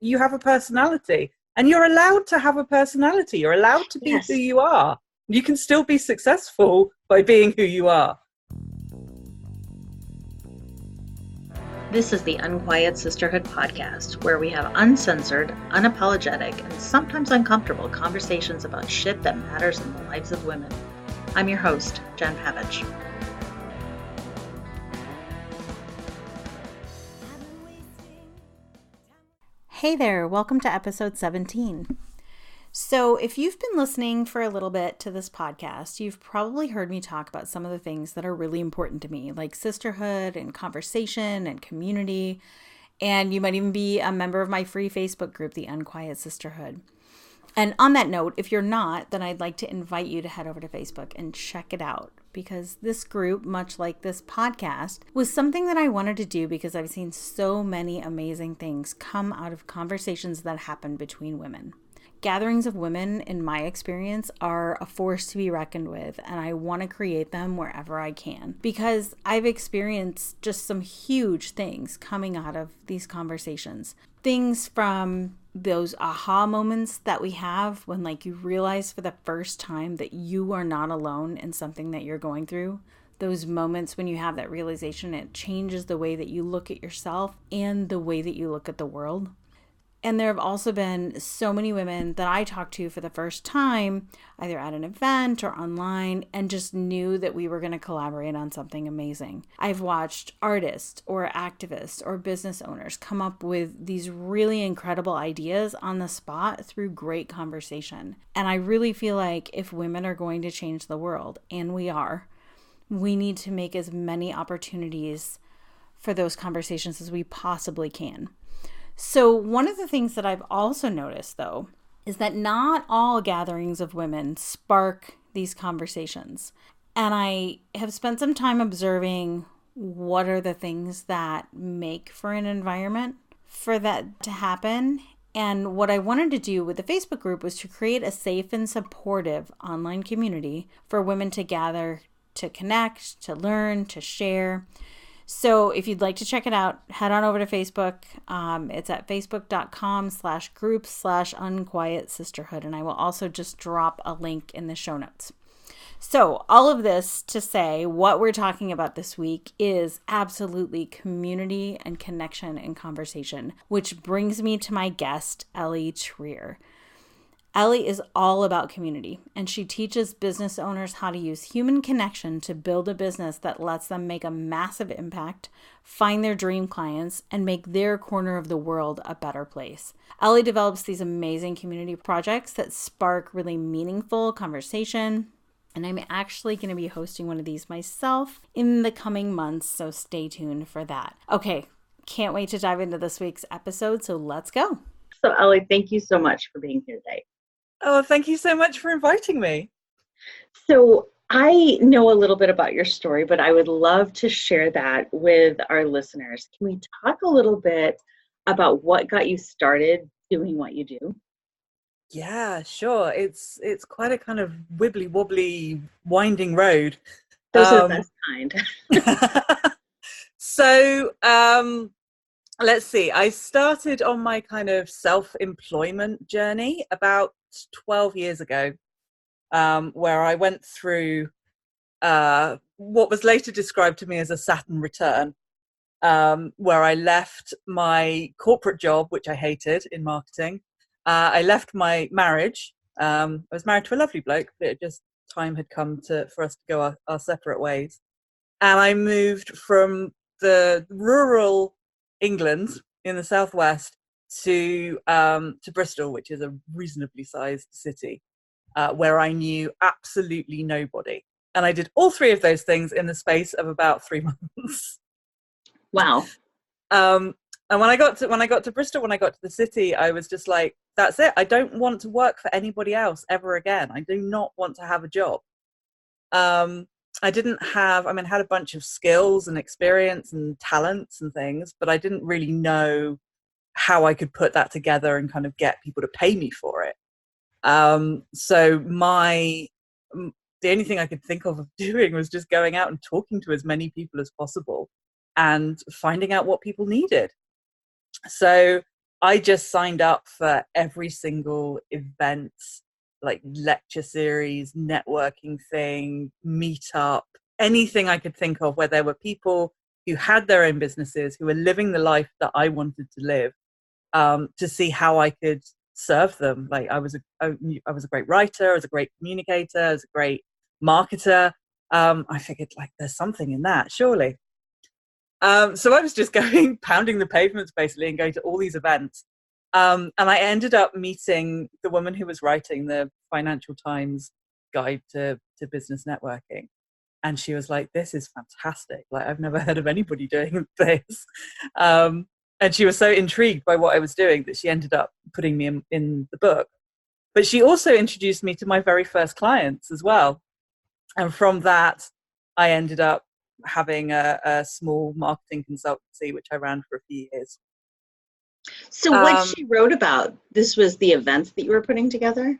you have a personality, and you're allowed to have a personality. You're allowed to be who you are. You can still be successful by being who you are. This is the Unquiet Sisterhood podcast, where we have uncensored, unapologetic, and sometimes uncomfortable conversations about shit that matters in the lives of women. I'm your host, Jen Pavich. Hey there, welcome to episode 17. So if you've been listening for a little bit to this podcast, you've probably heard me talk about some of the things that are really important to me, like sisterhood and conversation and community. And you might even be a member of my free Facebook group, the Unquiet Sisterhood. And on that note, if you're not, then I'd like to invite you to head over to Facebook and check it out, because this group, much like this podcast, was something that I wanted to do because I've seen so many amazing things come out of conversations that happen between women. Gatherings of women, in my experience, are a force to be reckoned with, and I want to create them wherever I can because I've experienced just some huge things coming out of these conversations. Things from those aha moments that we have when you realize for the first time that you are not alone in something that you're going through. Those moments when you have that realization, it changes the way that you look at yourself and the way that you look at the world. And there have also been so many women that I talked to for the first time, either at an event or online, and just knew that we were going to collaborate on something amazing. I've watched artists or activists or business owners come up with these really incredible ideas on the spot through great conversation. And I really feel like if women are going to change the world, and we are, we need to make as many opportunities for those conversations as we possibly can. So one of the things that I've also noticed, though, is that not all gatherings of women spark these conversations. And I have spent some time observing what are the things that make for an environment for that to happen. And what I wanted to do with the Facebook group was to create a safe and supportive online community for women to gather, to connect, to learn, to share. So if you'd like to check it out, head on over to Facebook. It's at facebook.com/group/unquiet sisterhood. And I will also just drop a link in the show notes. So all of this to say what we're talking about this week is absolutely community and connection and conversation, which brings me to my guest, Eli Trier. Eli is all about community, and she teaches business owners how to use human connection to build a business that lets them make a massive impact, find their dream clients, and make their corner of the world a better place. Eli develops these amazing community projects that spark really meaningful conversation, and I'm actually going to be hosting one of these myself in the coming months, so stay tuned for that. Okay, can't wait to dive into this week's episode, so let's go. So Eli, thank you so much for being here today. Oh, thank you so much for inviting me. So I know a little bit about your story, but I would love to share that with our listeners. Can we talk a little bit about what got you started doing what you do? Yeah, sure. It's quite a kind of wibbly wobbly winding road. Those are the best kind. So let's see. I started on my kind of self-employment journey about 12 years ago, where I went through what was later described to me as a Saturn return, where I left my corporate job, which I hated in marketing. I left my marriage. I was married to a lovely bloke, but it just time had come for us to go our separate ways. And I moved from the rural England in the southwest to Bristol, which is a reasonably sized city, where I knew absolutely nobody. And I did all three of those things in the space of about 3 months. Wow. And when I got to Bristol, when I got to the city, I was just like, that's it. I don't want to work for anybody else ever again. I do not want to have a job. I had a bunch of skills and experience and talents and things, but I didn't really know how I could put that together and kind of get people to pay me for it. So the only thing I could think of doing was just going out and talking to as many people as possible and finding out what people needed. So I just signed up for every single event, like lecture series, networking thing, meetup, anything I could think of where there were people who had their own businesses, who were living the life that I wanted to live, to see how I could serve them. Like I was a great writer, I was a great communicator, I was a great marketer. I figured like there's something in that, surely. So I was just going, pounding the pavements basically and going to all these events. And I ended up meeting the woman who was writing the Financial Times guide to business networking. And she was like, this is fantastic. Like, I've never heard of anybody doing this. And she was so intrigued by what I was doing that she ended up putting me in the book. But she also introduced me to my very first clients as well. And from that, I ended up having a small marketing consultancy, which I ran for a few years. So what she wrote about, this was the events that you were putting together?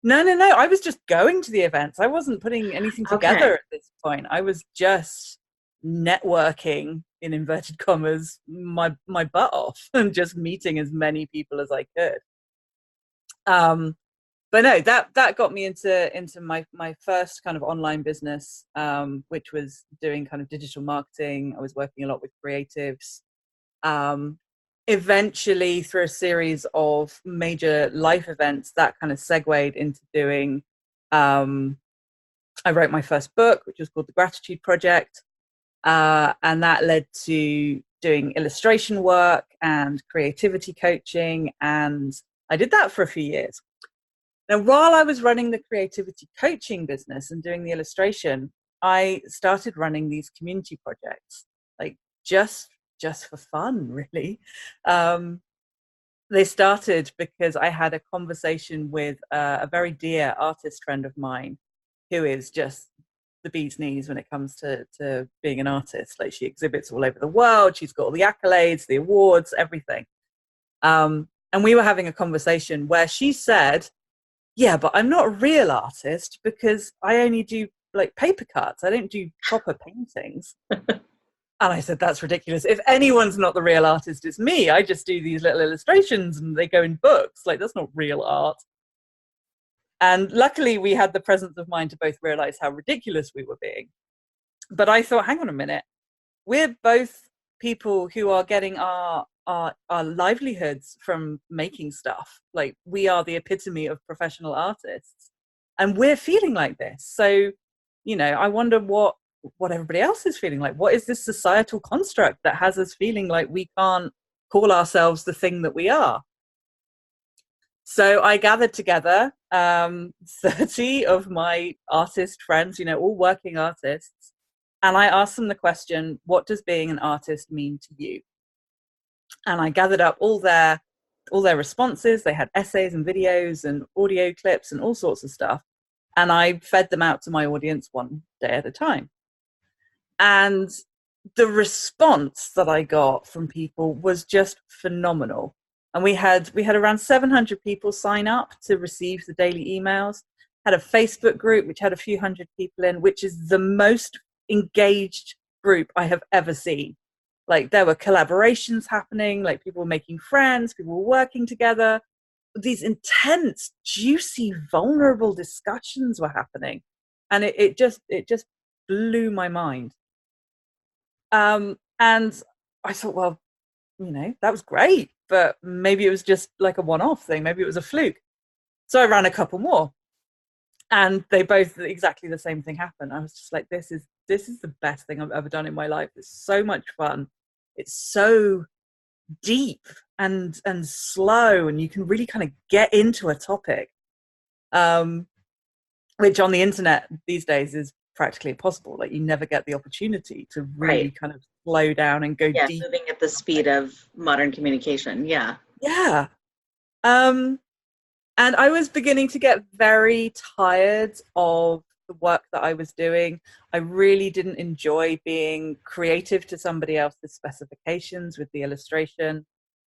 No. I was just going to the events. I wasn't putting anything together at this point. I was just networking, in inverted commas, my butt off and just meeting as many people as I could. But no, that got me into my first kind of online business, which was doing kind of digital marketing. I was working a lot with creatives. Eventually, through a series of major life events, that kind of segued into doing. I wrote my first book, which was called The Gratitude Project, and that led to doing illustration work and creativity coaching, and I did that for a few years. Now, while I was running the creativity coaching business and doing the illustration, I started running these community projects, like just for fun, really. They started because I had a conversation with a very dear artist friend of mine, who is just the bee's knees when it comes to being an artist. Like, she exhibits all over the world. She's got all the accolades, the awards, everything. And we were having a conversation where she said, yeah, but I'm not a real artist because I only do like paper cuts. I don't do proper paintings. And I said, that's ridiculous. If anyone's not the real artist, it's me. I just do these little illustrations and they go in books. Like, that's not real art. And luckily we had the presence of mind to both realize how ridiculous we were being. But I thought, hang on a minute. We're both people who are getting our livelihoods from making stuff. Like, we are the epitome of professional artists, and we're feeling like this. So, I wonder what everybody else is feeling like. What is this societal construct that has us feeling like we can't call ourselves the thing that we are? So I gathered together 30 of my artist friends, all working artists, and I asked them the question, what does being an artist mean to you? And I gathered up all their responses. They had essays and videos and audio clips and all sorts of stuff. And I fed them out to my audience one day at a time. And the response that I got from people was just phenomenal. And we had around 700 people sign up to receive the daily emails, had a Facebook group, which had a few hundred people in, which is the most engaged group I have ever seen. Like, there were collaborations happening, like people were making friends, people were working together. These intense, juicy, vulnerable discussions were happening. And it just blew my mind. And I thought, well, that was great, but maybe it was just like a one-off thing. Maybe it was a fluke. So I ran a couple more, and they both, exactly the same thing happened. I was just like, this is the best thing I've ever done in my life. It's so much fun. It's so deep and slow, and you can really kind of get into a topic, which on the internet these days is practically impossible. Like, you never get the opportunity to really kind of slow down and go deep. Moving at the speed of modern communication. Yeah. And I was beginning to get very tired of the work that I was doing. I really didn't enjoy being creative to somebody else's specifications with the illustration.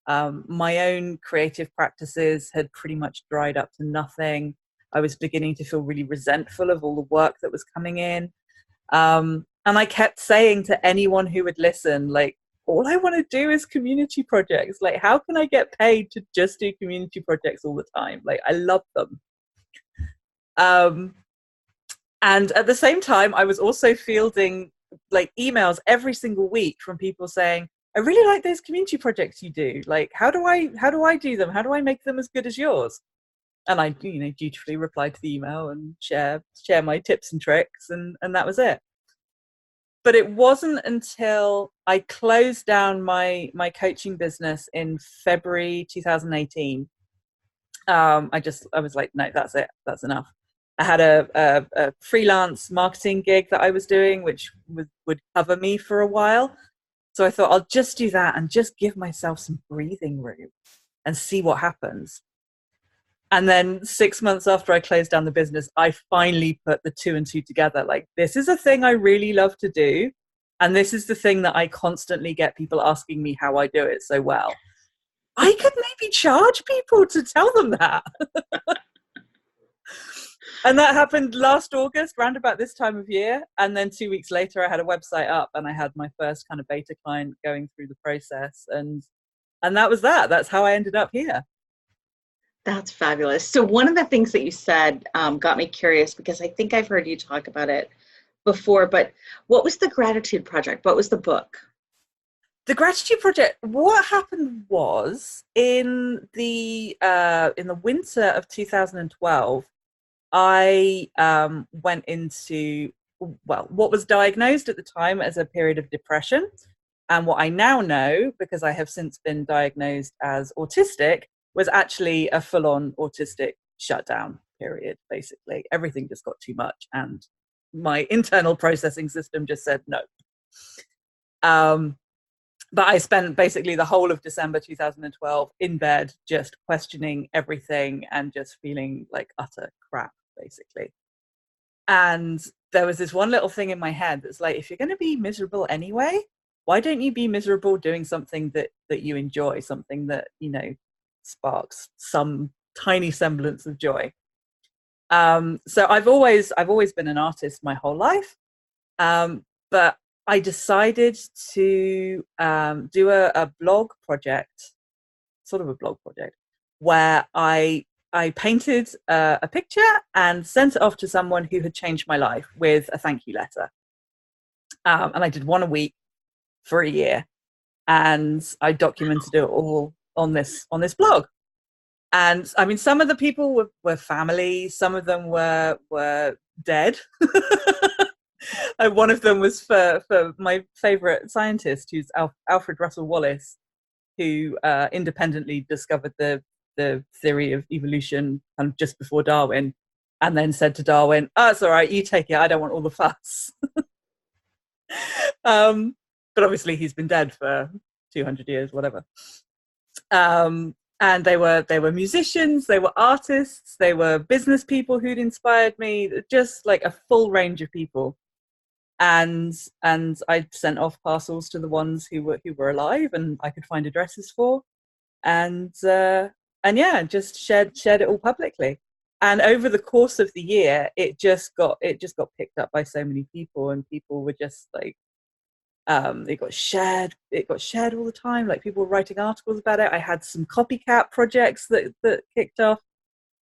My own creative practices had pretty much dried up to nothing. I was beginning to feel really resentful of all the work that was coming in. And I kept saying to anyone who would listen, like, all I want to do is community projects. Like, how can I get paid to just do community projects all the time? Like, I love them. And at the same time, I was also fielding like emails every single week from people saying, I really like those community projects you do. Like, how do I do them? How do I make them as good as yours? And I, dutifully replied to the email and share my tips and tricks, and that was it. But it wasn't until I closed down my coaching business in February 2018. I was like, no, that's it. That's enough. I had a freelance marketing gig that I was doing, which would cover me for a while. So I thought I'll just do that and just give myself some breathing room and see what happens. And then 6 months after I closed down the business, I finally put the 2 and 2 together. Like, this is a thing I really love to do. And this is the thing that I constantly get people asking me how I do it so well. I could maybe charge people to tell them that. And that happened last August, round about this time of year. And then 2 weeks later, I had a website up and I had my first kind of beta client going through the process. And that was that. That's how I ended up here. That's fabulous. So one of the things that you said got me curious, because I think I've heard you talk about it before, but what was the Gratitude Project? What was the book? The Gratitude Project, what happened was in the winter of 2012, I went into, what was diagnosed at the time as a period of depression. And what I now know, because I have since been diagnosed as autistic, was actually a full-on autistic shutdown period, basically. Everything just got too much. And my internal processing system just said no. But I spent basically the whole of December 2012 in bed, just questioning everything and just feeling like utter crap, basically. And there was this one little thing in my head that's like, if you're going to be miserable anyway, why don't you be miserable doing something that you enjoy, something that, sparks some tiny semblance of joy. So I've always been an artist my whole life. But I decided to do a blog project, sort of a blog project, where I painted a picture and sent it off to someone who had changed my life with a thank you letter. And I did one a week for a year, and I documented it all on this blog. And I mean, some of the people were family, some of them were dead. One of them was for my favorite scientist, who's Alfred Russel Wallace, who independently discovered the theory of evolution kind of just before Darwin, and then said to Darwin, "Oh, it's all right, you take it. I don't want all the fuss." But obviously, he's been dead for 200 years, whatever. And they were musicians, they were artists, they were business people who'd inspired me, just like a full range of people. And I sent off parcels to the ones who were alive and I could find addresses for, and yeah, just shared it all publicly. And over the course of the year, it just got picked up by so many people, and people were just like, it got shared all the time. Like, people were writing articles about it. I had some copycat projects that kicked off,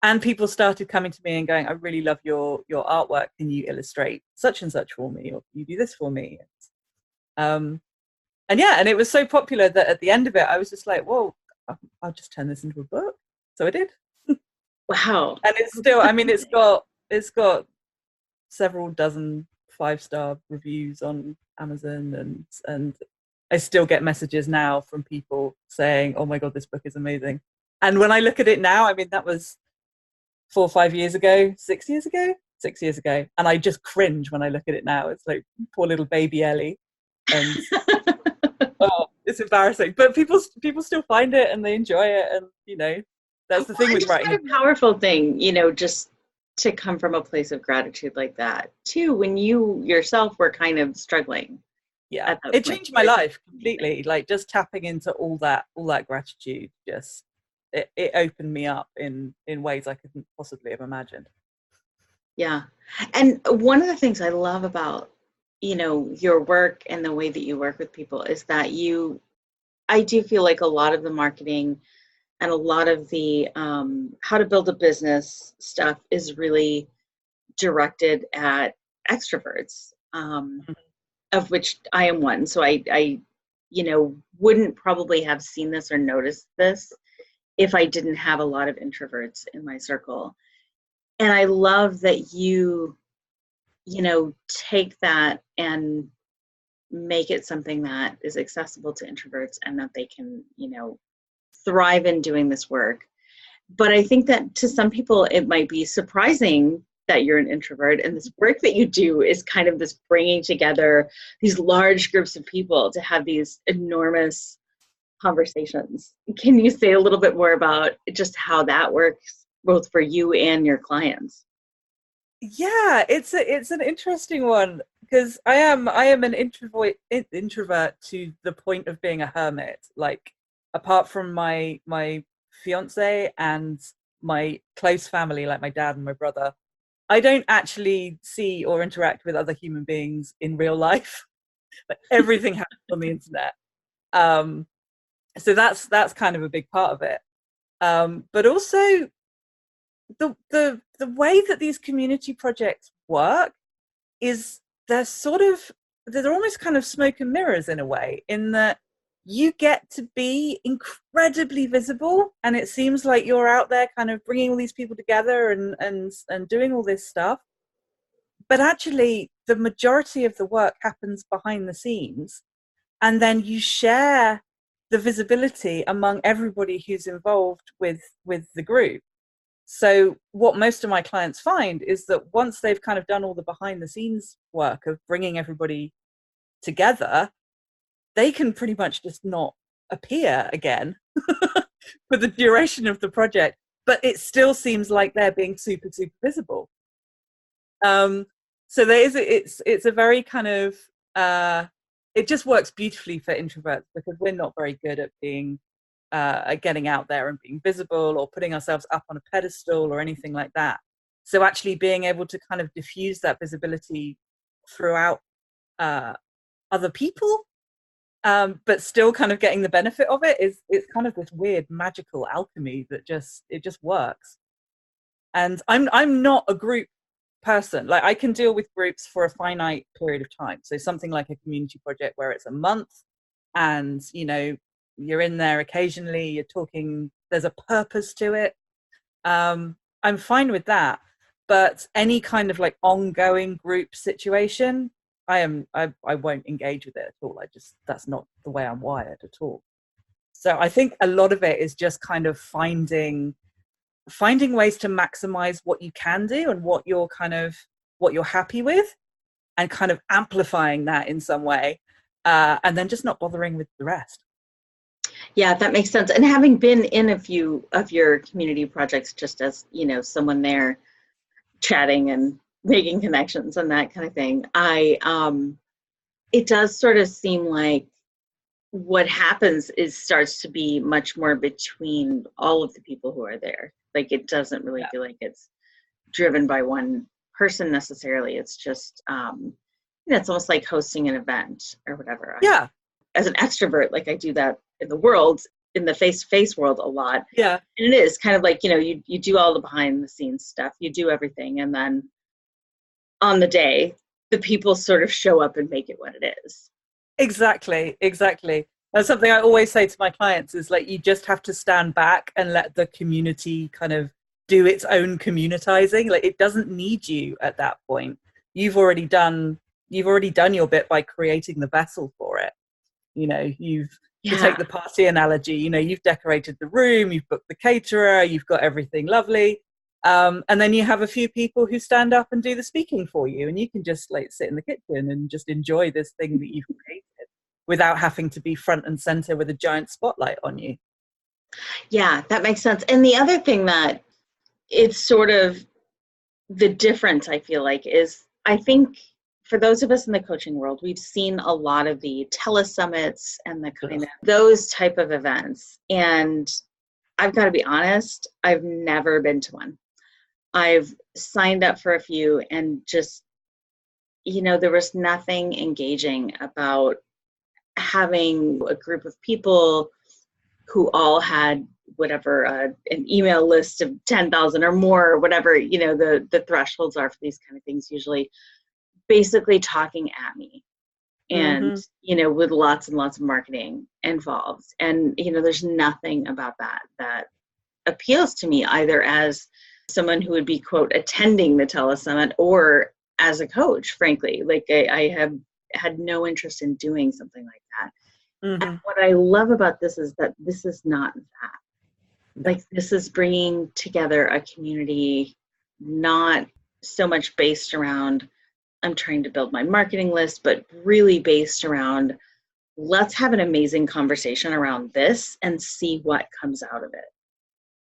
and people started coming to me and going, I really love your artwork. Can you illustrate such and such for me? Or can you do this for me? And yeah, and it was so popular that at the end of it, I was just like, whoa, I'll just turn this into a book. So I did. Wow. And it's still, I mean, it's got several dozen 5-star reviews on Amazon, and I still get messages now from people saying, oh my God, this book is amazing. And when I look at it now, I mean, that was 4 or 5 years ago, 6 years ago. And I just cringe when I look at it now. It's like poor little baby Ellie. And oh, it's embarrassing. But people still find it and they enjoy it. And, that's the thing with writing. It's a powerful thing, just to come from a place of gratitude like that, too, when you yourself were kind of struggling. Yeah, it changed my life completely. Like, just tapping into all that gratitude, just it opened me up in ways I couldn't possibly have imagined. Yeah. And one of the things I love about your work and the way that you work with people is that I do feel like a lot of the marketing and a lot of the how to build a business stuff is really directed at extroverts, of which I am one. So I wouldn't probably have seen this or noticed this if I didn't have a lot of introverts in my circle. And I love that you take that and make it something that is accessible to introverts and that they can, thrive in doing this work. But I think that to some people, it might be surprising that you're an introvert, and this work that you do is kind of this bringing together these large groups of people to have these enormous conversations. Can you say a little bit more about just how that works, both for you and your clients? Yeah, it's an interesting one because I am an introvert to the point of being a hermit. Like, apart from my fiance and my close family, like my dad and my brother, I don't actually see or interact with other human beings in real life. Like, everything happens on the internet. Um, so that's kind of a big part of it. But also the way that these community projects work is they're almost kind of smoke and mirrors in a way, in that you get to be incredibly visible, and it seems like you're out there kind of bringing all these people together and doing all this stuff, but actually the majority of the work happens behind the scenes, and then you share the visibility among everybody who's involved with the group. So what most of my clients find is that once they've kind of done all the behind the scenes work of bringing everybody together, they can pretty much just not appear again for the duration of the project, but it still seems like they're being super, super visible. So it's a very kind of, it just works beautifully for introverts because we're not very good at being at getting out there and being visible or putting ourselves up on a pedestal or anything like that. So actually being able to kind of diffuse that visibility throughout other people, but still kind of getting the benefit of it's kind of this weird magical alchemy that just works. And I'm not a group person. Like, I can deal with groups for a finite period of time. So something like a community project where it's a month, and you're in there occasionally, you're talking, there's a purpose to it. I'm fine with that. But any kind of like ongoing group situation, I won't engage with it at all. That's not the way I'm wired at all. So I think a lot of it is just kind of finding ways to maximize what you can do and what you're happy with, and kind of amplifying that in some way, and then just not bothering with the rest. Yeah, that makes sense. And having been in a few of your community projects, just as, someone there chatting and making connections and that kind of thing, it does sort of seem like what happens is starts to be much more between all of the people who are there. Like, it doesn't really feel like it's driven by one person necessarily. It's just, it's almost like hosting an event or whatever. Yeah. As an extrovert, like, I do that in the world, in the face-to-face world a lot. Yeah. And it is kind of like, you do all the behind the scenes stuff, you do everything. And then on the day, the people sort of show up and make it what it is. Exactly. That's something I always say to my clients, is like, you just have to stand back and let the community kind of do its own communitizing. Like, it doesn't need you at that point. You've already done your bit by creating the vessel for it. To take the party analogy, you've decorated the room, you've booked the caterer, you've got everything lovely. And then you have a few people who stand up and do the speaking for you, and you can just like sit in the kitchen and just enjoy this thing that you've created without having to be front and center with a giant spotlight on you. Yeah, that makes sense. And the other thing that it's sort of the difference, I feel like, is I think for those of us in the coaching world, we've seen a lot of the telesummits and the kind of those type of events. And I've got to be honest, I've never been to one. I've signed up for a few and just, there was nothing engaging about having a group of people who all had whatever, an email list of 10,000 or more, or whatever, the thresholds are for these kind of things, usually basically talking at me. And, with lots and lots of marketing involved. And, there's nothing about that appeals to me, either as someone who would be, quote, attending the telesummit, or as a coach, frankly. Like, I have had no interest in doing something like that. And what I love about this is that this is not that. Like, this is bringing together a community, not so much based around, I'm trying to build my marketing list, but really based around, let's have an amazing conversation around this and see what comes out of it.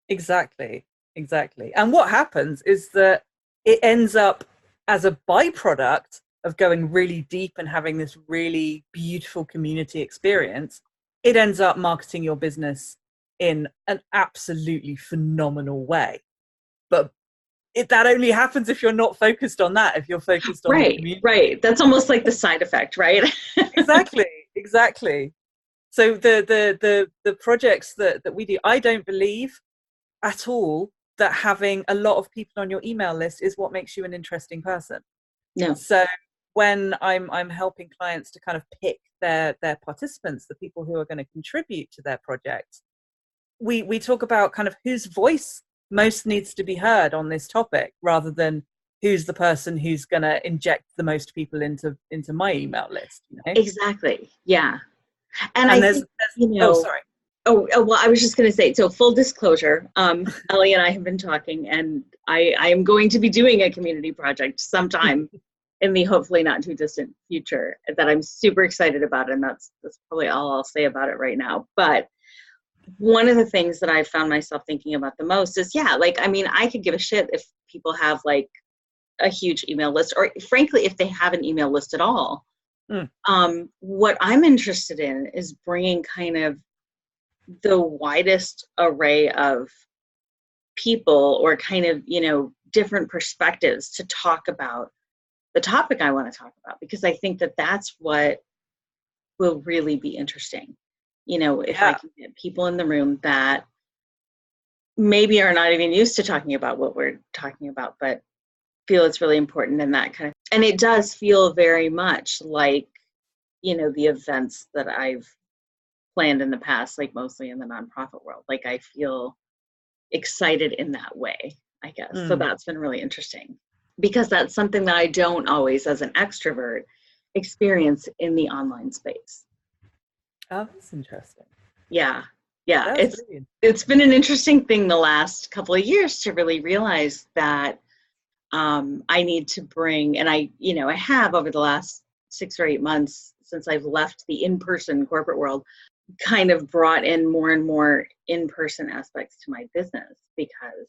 Exactly. And what happens is that it ends up as a byproduct of going really deep and having this really beautiful community experience. It ends up marketing your business in an absolutely phenomenal way. But that only happens if you're not focused on that, if you're focused on the community. Right. That's almost like the side effect, right? Exactly. So the projects that we do, I don't believe at all that having a lot of people on your email list is what makes you an interesting person. No. So when I'm helping clients to kind of pick their participants, the people who are going to contribute to their projects, we talk about kind of whose voice most needs to be heard on this topic, rather than who's the person who's going to inject the most people into my email list. Exactly. Yeah. And I think, sorry. Oh, well, I was just going to say, so full disclosure, Ellie and I have been talking, and I am going to be doing a community project sometime in the hopefully not too distant future that I'm super excited about. And that's probably all I'll say about it right now. But one of the things that I found myself thinking about the most is, I could give a shit if people have like a huge email list, or frankly, if they have an email list at all. What I'm interested in is bringing kind of the widest array of people, or kind of, different perspectives to talk about the topic I want to talk about, because I think that that's what will really be interesting. If I can get people in the room that maybe are not even used to talking about what we're talking about, but feel it's really important, and that kind of, and it does feel very much like, the events that I've planned in the past, like mostly in the nonprofit world. Like, I feel excited in that way, I guess. So that's been really interesting, because that's something that I don't always, as an extrovert, experience in the online space. Oh, that's interesting. Yeah. It's been an interesting thing the last couple of years to really realize that I need to bring, and I have over the last 6 or 8 months since I've left the in-person corporate world, kind of brought in more and more in-person aspects to my business, because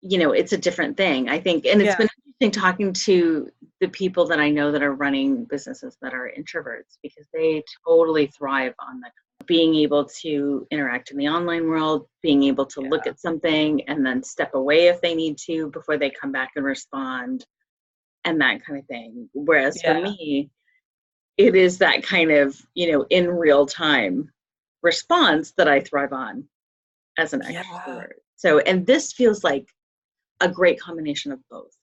it's a different thing, I think. And it's been interesting talking to the people that I know that are running businesses that are introverts, because they totally thrive on the being able to interact in the online world, being able to look at something and then step away if they need to before they come back and respond, and that kind of thing. Whereas for me, it is that kind of, in real time response that I thrive on as an extrovert. So, and this feels like a great combination of both.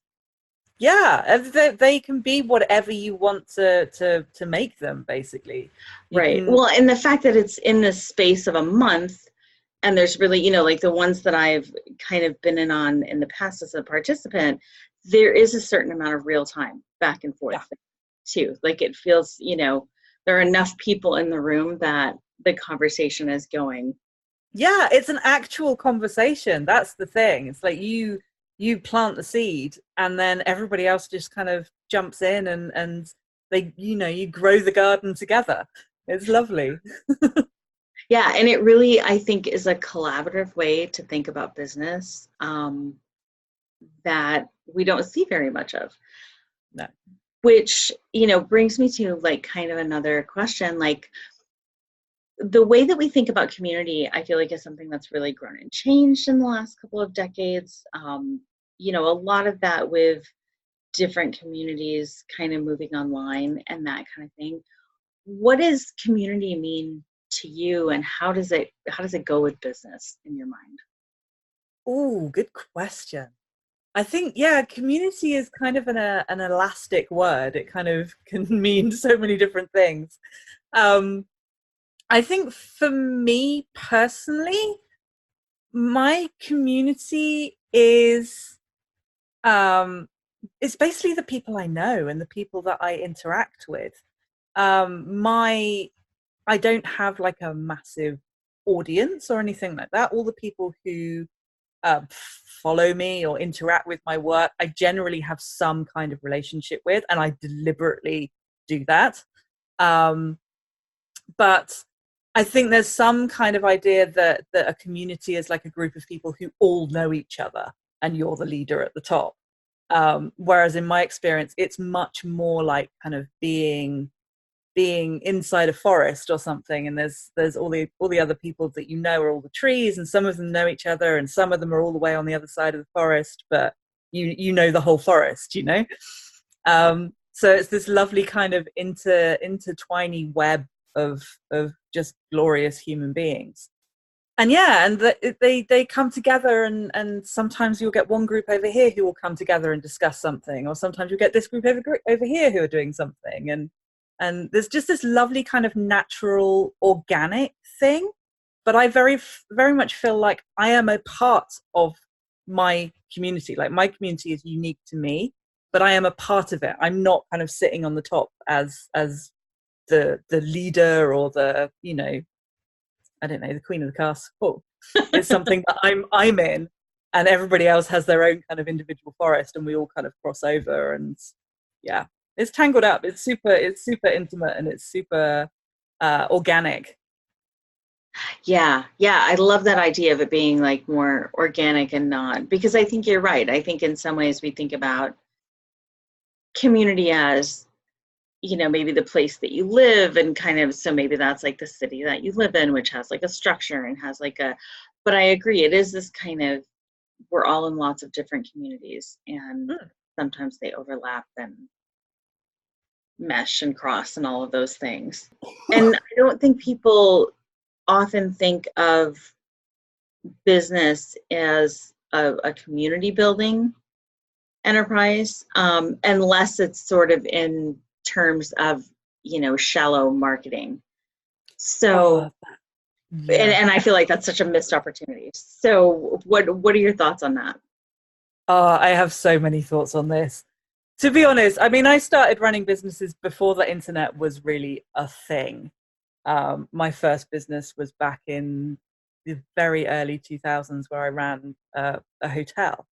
Yeah, they can be whatever you want to make them, basically. Well, and the fact that it's in the space of a month, and there's really, like the ones that I've kind of been in the past as a participant, there is a certain amount of real time back and forth too. Like, it feels, there are enough people in the room that the conversation is going. Yeah, it's an actual conversation. That's the thing. It's like you plant the seed, and then everybody else just kind of jumps in, and they, you grow the garden together. It's lovely. Yeah, and it really, I think, is a collaborative way to think about business that we don't see very much of. No. Which, brings me to like kind of another question, like the way that we think about community, I feel like is something that's really grown and changed in the last couple of decades. A lot of that with different communities kind of moving online and that kind of thing. What does community mean to you, and how does it go with business in your mind? Oh, good question. I think, yeah, community is kind of an elastic word. It kind of can mean so many different things. I think for me personally, my community is it's basically the people I know and the people that I interact with. My I don't have like a massive audience or anything like that. All the people who follow me or interact with my work, I generally have some kind of relationship with, and I deliberately do that. But I think there's some kind of idea that a community is like a group of people who all know each other, and you're the leader at the top. Whereas in my experience, it's much more like kind of being inside a forest or something, and there's all the other people that you know are all the trees, and some of them know each other, and some of them are all the way on the other side of the forest, but you know the whole forest, you know. So it's this lovely kind of intertwining web of just glorious human beings. And yeah, and they come together, and sometimes you'll get one group over here who will come together and discuss something, or sometimes you'll get this group over here who are doing something, and there's just this lovely kind of natural organic thing. But I very much feel like I am a part of my community. Like, my community is unique to me, but I am a part of it. I'm not kind of sitting on the top as the leader, or the, you know, I don't know, the queen of the castle. It's something that I'm in, and everybody else has their own kind of individual forest, and we all kind of cross over, and yeah, it's tangled up. It's super intimate, and it's super organic. Yeah, I love that idea of it being like more organic and not, because I think you're right. I think in some ways we think about community as, you know, maybe the place that you live, and kind of, so maybe that's like the city that you live in, which has like a structure and has like a, but I agree, it is this kind of, we're all in lots of different communities, and sometimes they overlap and mesh and cross and all of those things. And I don't think people often think of business as a community building enterprise, unless it's sort of in terms of, you know, shallow marketing. So, Yeah. and I feel like that's such a missed opportunity. So what are your thoughts on that? I have so many thoughts on this. To be honest, I mean, I started running businesses before the internet was really a thing. My first business was back in the very early 2000s, where I ran a hotel.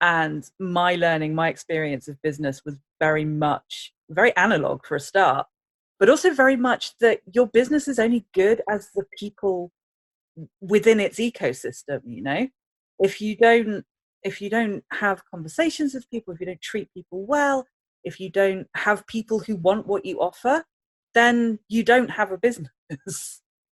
And my experience of business was very analog for a start, but also very much that your business is only good as the people within its ecosystem, you know. If you don't have conversations with people, if you don't treat people well, if you don't have people who want what you offer, then you don't have a business.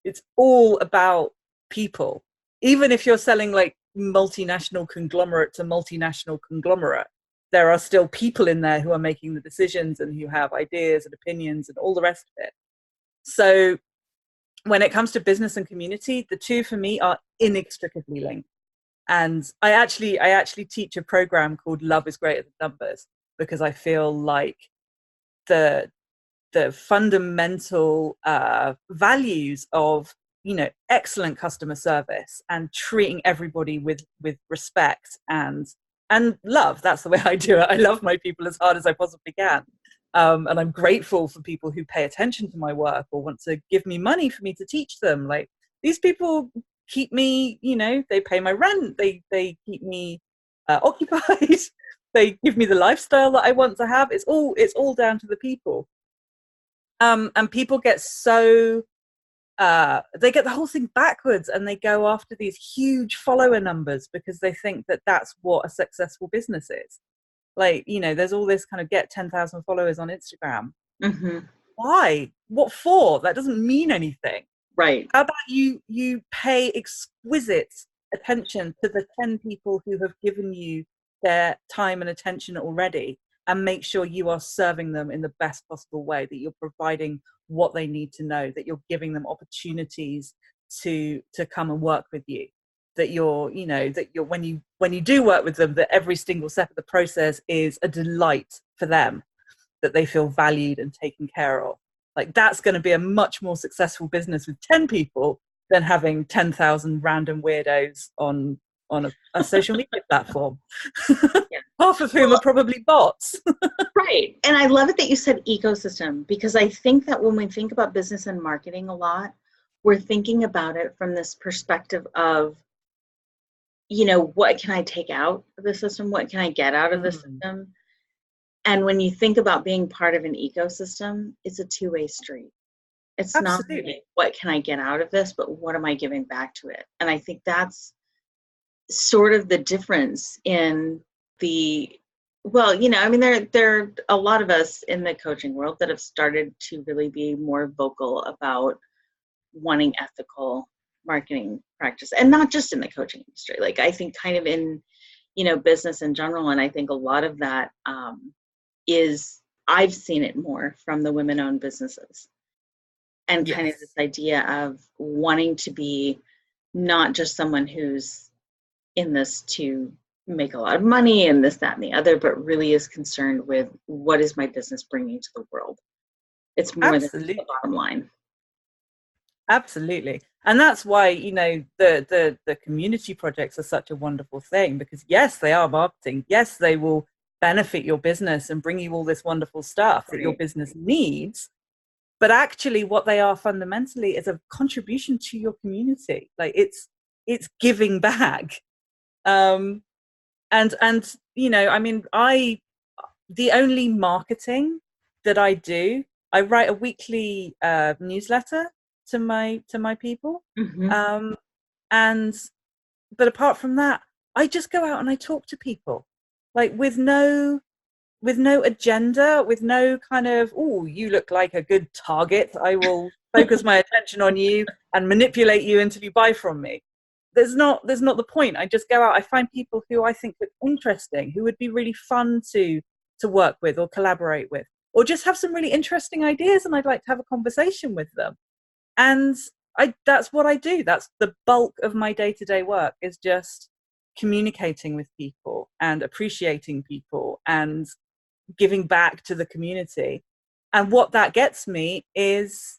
It's all about people. Even if you're selling like multinational conglomerate to multinational conglomerate, there are still people in there who are making the decisions, and who have ideas and opinions and all the rest of it. So when it comes to business and community, the two for me are inextricably linked. And I actually teach a program called Love is Greater Than Numbers, because I feel like the fundamental values of, you know, excellent customer service and treating everybody with respect and love. That's the way I do it. I love my people as hard as I possibly can. And I'm grateful for people who pay attention to my work or want to give me money for me to teach them. Like, these people keep me, you know, they pay my rent, they keep me occupied, they give me the lifestyle that I want to have. It's all down to the people. And people get so they get the whole thing backwards, and they go after these huge follower numbers because they think that that's what a successful business is. Like, you know, there's all this kind of get 10,000 followers on Instagram. Mm-hmm. Why? What for? That doesn't mean anything. Right. How about you pay exquisite attention to the 10 people who have given you their time and attention already, and make sure you are serving them in the best possible way, that you're providing what they need to know, that you're giving them opportunities to come and work with you, that you're, you know, that you're, when you do work with them, that every single step of the process is a delight for them, that they feel valued and taken care of. Like, that's going to be a much more successful business with 10 people than having 10,000 random weirdos on a social media platform, Yeah. half of whom are probably bots. Right. And I love it that you said ecosystem, because I think that when we think about business and marketing a lot, we're thinking about it from this perspective of, you know, what can I take out of the system? What can I get out of the system? And when you think about being part of an ecosystem, it's a two-way street. It's not Absolutely. what can I get out of this, but what am I giving back to it? And I think that's sort of the difference in the, well, you know, I mean, there are a lot of us in the coaching world that have started to really be more vocal about wanting ethical marketing practice, and not just in the coaching industry. Like, I think kind of in, you know, business in general. And I think a lot of that is, I've seen it more from the women-owned businesses, and kind of this idea of wanting to be not just someone who's in this to make a lot of money and this, that, and the other, but really is concerned with, what is my business bringing to the world? It's more than the bottom line. Absolutely. And that's why, you know, the community projects are such a wonderful thing, because yes, they are marketing. Yes, they will benefit your business and bring you all this wonderful stuff that your business needs. But actually what they are fundamentally is a contribution to your community. Like, it's giving back. And you know, I mean, the only marketing that I do, I write a weekly newsletter to my people. But apart from that, I just go out and I talk to people, like, with no agenda, with no kind of, oh, you look like a good target, I will focus my attention on you and manipulate you until you buy from me. There's not the point. I just go out, I find people who I think look interesting, who would be really fun to work with or collaborate with, or just have some really interesting ideas, and I'd like to have a conversation with them. And that's what I do. That's the bulk of my day-to-day work, is just communicating with people and appreciating people and giving back to the community. And what that gets me is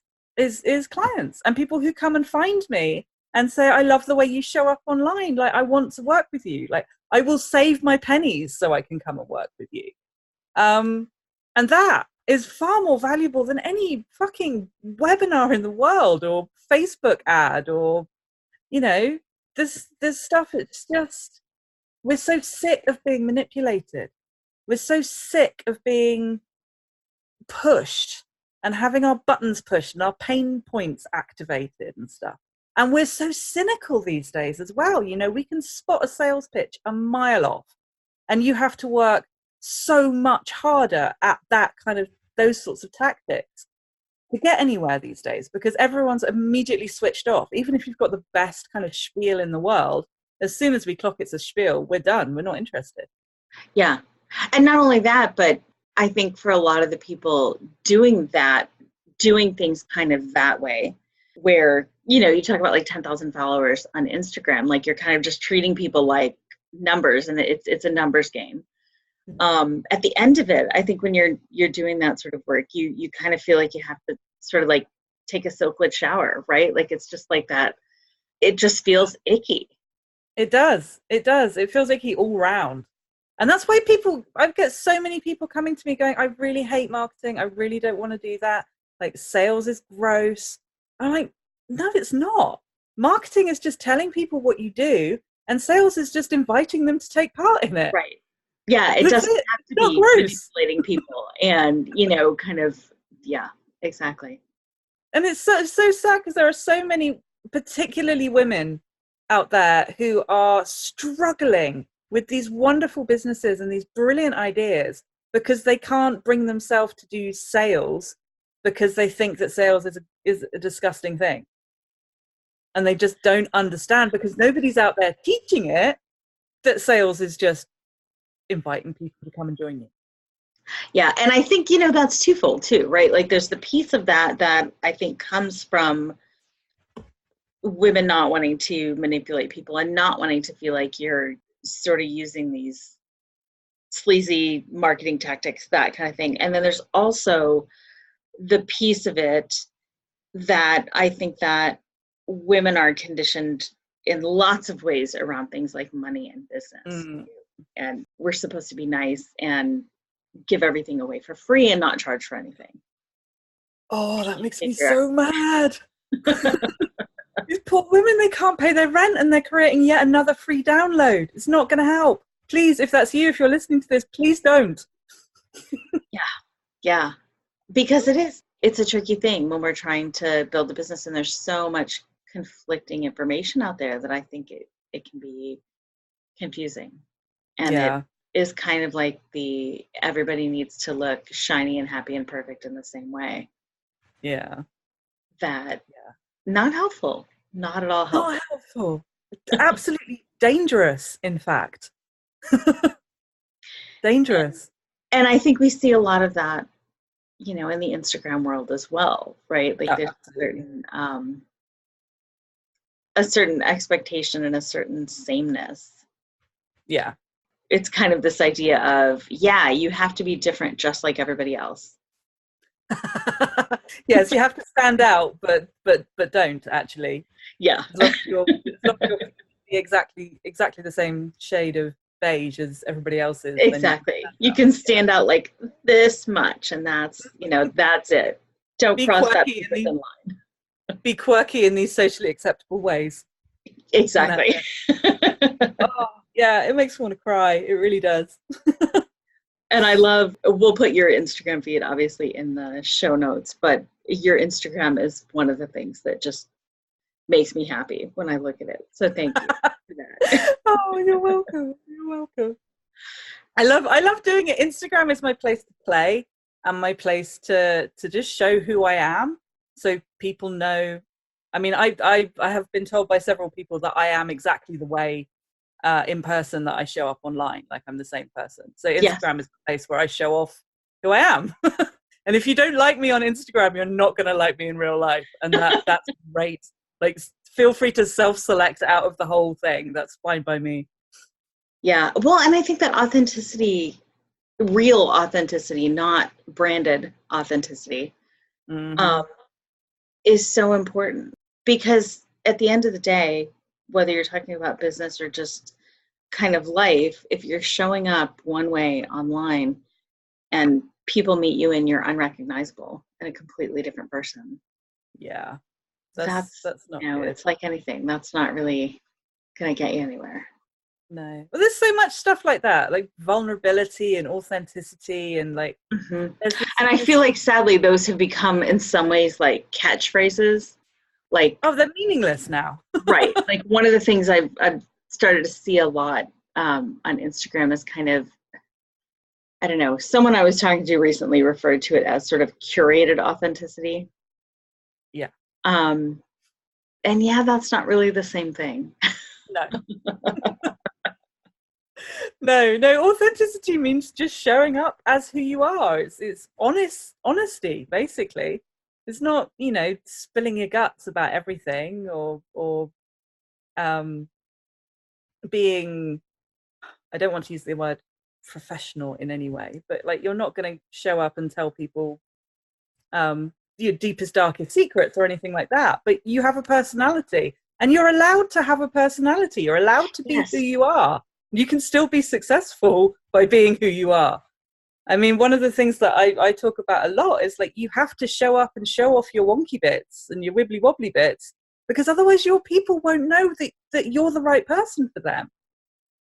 clients and people who come and find me and say, I love the way you show up online. Like, I want to work with you. Like, I will save my pennies so I can come and work with you. And that is far more valuable than any fucking webinar in the world or Facebook ad, or, you know, this stuff. It's just, we're so sick of being manipulated. We're so sick of being pushed and having our buttons pushed and our pain points activated and stuff. And we're so cynical these days as well. You know, we can spot a sales pitch a mile off, and you have to work so much harder at that kind of, those sorts of tactics to get anywhere these days, because everyone's immediately switched off. Even if you've got the best kind of spiel in the world, as soon as we clock it's a spiel, we're done. We're not interested. Yeah. And not only that, but I think for a lot of the people doing things kind of that way, where, you know, you talk about like 10,000 followers on Instagram, like, you're kind of just treating people like numbers, and it's a numbers game. At the end of it, I think when you're doing that sort of work, you kind of feel like you have to sort of like take a silkwood shower, right? Like, it's just like that. It just feels icky. It does. It feels icky all round. And that's why I get so many people coming to me going, I really hate marketing. I really don't want to do that. Like, sales is gross. I'm like, no, it's not. Marketing is just telling people what you do, and sales is just inviting them to take part in it. Right. Yeah, it doesn't have to be manipulating people and, you know, kind of, yeah, exactly. And it's so sad, because there are so many, particularly women out there, who are struggling with these wonderful businesses and these brilliant ideas, because they can't bring themselves to do sales, because they think that sales is a disgusting thing. And they just don't understand, because nobody's out there teaching it, that sales is just inviting people to come and join you. Yeah. And I think, that's twofold too, right? Like there's the piece of that I think comes from women not wanting to manipulate people and not wanting to feel like you're sort of using these sleazy marketing tactics, that kind of thing. And then there's also the piece of it that I think that women are conditioned in lots of ways around things like money and business. And we're supposed to be nice and give everything away for free and not charge for anything. Oh, that makes me so mad. These poor women, they can't pay their rent and they're creating yet another free download. It's not going to help. Please, if that's you, if you're listening to this, please don't. Yeah. Because it's a tricky thing when we're trying to build a business, and there's so much conflicting information out there that I think it can be confusing. And it is kind of like everybody needs to look shiny and happy and perfect in the same way. Yeah. Not helpful. Not at all helpful. Not helpful. Absolutely dangerous, in fact. Dangerous. And I think we see a lot of that, in the Instagram world as well, right? Like there's a certain expectation and a certain sameness. Yeah. It's kind of this idea of, you have to be different just like everybody else. Yes, you have to stand out, but don't actually. Yeah. As long as you're exactly the same shade of beige as everybody else is. Exactly. You can stand out like this much, and that's it. Don't cross that line. Be quirky in these socially acceptable ways. Exactly. Oh, yeah, it makes me want to cry. It really does. And we'll put your Instagram feed obviously in the show notes, but your Instagram is one of the things that just makes me happy when I look at it. So thank you for that. Oh, you're welcome. You're welcome. I love doing it. Instagram is my place to play and my place to just show who I am. So people know. I mean, I have been told by several people that I am exactly the way in person that I show up online, like I'm the same person. So Instagram is the place where I show off who I am. And if you don't like me on Instagram, you're not going to like me in real life. And that's great. Like, feel free to self-select out of the whole thing. That's fine by me. Yeah. Well, and I think that authenticity, real authenticity, not branded authenticity, is so important. Because at the end of the day, whether you're talking about business or just kind of life, if you're showing up one way online and people meet you and you're unrecognizable and a completely different person. Yeah. That's not good. It's like anything. That's not really going to get you anywhere. No. Well, there's so much stuff like that, like vulnerability and authenticity and like. And I feel like sadly those have become in some ways like catchphrases. Like, they're meaningless now. Right. Like one of the things I've started to see a lot on Instagram is kind of, I don't know, someone I was talking to recently referred to it as sort of curated authenticity. Yeah. And that's not really the same thing. No. No, authenticity means just showing up as who you are. It's honesty, basically. It's not, spilling your guts about everything or being, I don't want to use the word professional in any way, but like you're not going to show up and tell people your deepest, darkest secrets or anything like that. But you have a personality and you're allowed to have a personality. You're allowed to be who you are. You can still be successful by being who you are. I mean, one of the things that I talk about a lot is like you have to show up and show off your wonky bits and your wibbly wobbly bits, because otherwise your people won't know that you're the right person for them.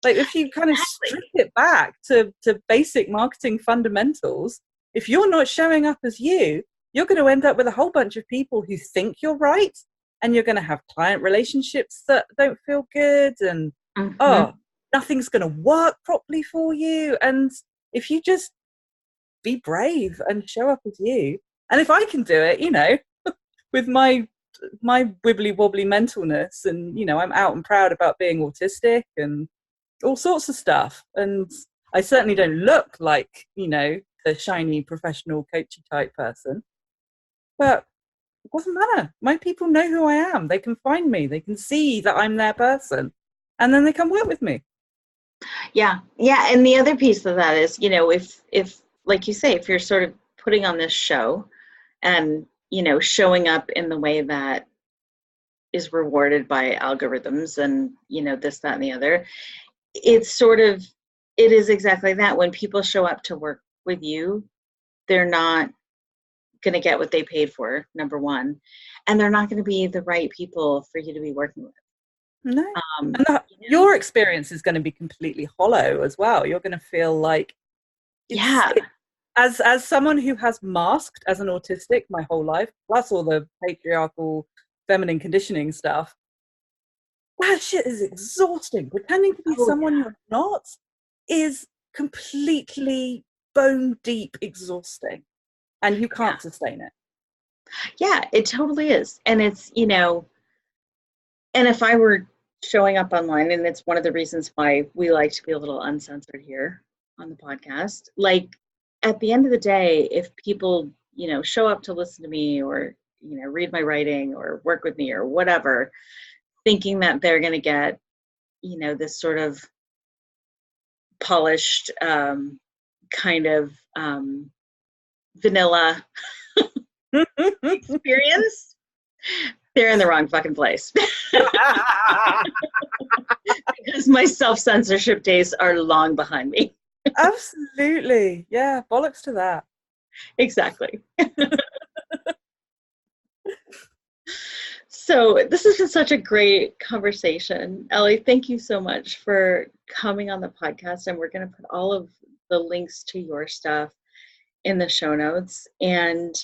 Like if you kind of strip it back to basic marketing fundamentals, if you're not showing up as you're going to end up with a whole bunch of people who think you're right, and you're going to have client relationships that don't feel good, and nothing's going to work properly for you. And if you just be brave and show up as you, and if I can do it, with my wibbly wobbly mentalness, and I'm out and proud about being autistic and all sorts of stuff, and I certainly don't look like the shiny professional coachy type person. But it doesn't matter. My people know who I am. They can find me. They can see that I'm their person. And then they come work with me. Yeah. Yeah. And the other piece of that is, if like you say, if you're sort of putting on this show and, showing up in the way that is rewarded by algorithms and, this, that, and the other, it is exactly that. When people show up to work with you, they're not going to get what they paid for, number one, and they're not going to be the right people for you to be working with. No. And your experience is going to be completely hollow as well. You're going to feel like, as someone who has masked as an autistic my whole life, plus all the patriarchal feminine conditioning stuff, that shit is exhausting. Pretending to be someone you're not is completely bone deep exhausting, and you can't sustain it. Yeah, it totally is. And it's, and if I were showing up online, and it's one of the reasons why we like to be a little uncensored here on the podcast, like at the end of the day, if people, show up to listen to me or, read my writing or work with me or whatever, thinking that they're going to get, this sort of polished kind of vanilla experience, they're in the wrong fucking place. Because my self-censorship days are long behind me. Absolutely. Yeah, bollocks to that. Exactly. So this has been such a great conversation. Ellie, thank you so much for coming on the podcast. And we're going to put all of the links to your stuff in the show notes. And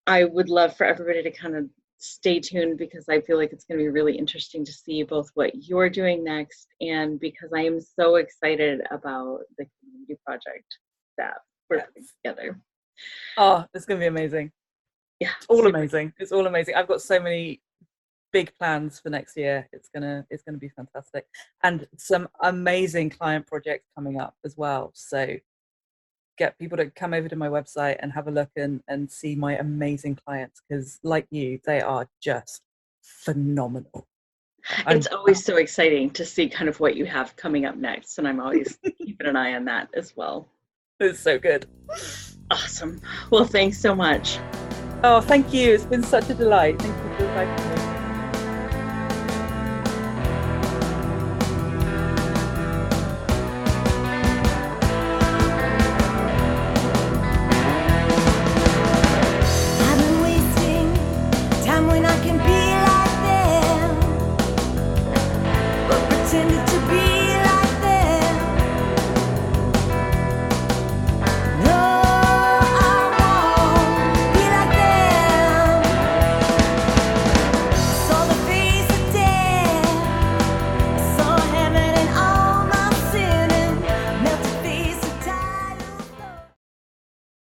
I would love for everybody to kind of stay tuned, because I feel like it's going to be really interesting to see both what you're doing next, and because I am so excited about the community project that we're putting together. Oh, it's going to be amazing. Yeah, it's all amazing. It's all amazing. I've got so many big plans for next year. It's gonna be fantastic, and some amazing client projects coming up as well. So get people to come over to my website and have a look and see my amazing clients, because like you, they are just phenomenal. It's always so exciting to see kind of what you have coming up next, and I'm always keeping an eye on that as well. It's so good. Awesome. Well, thanks so much. Oh, thank you. It's been such a delight. Thank you for inviting me.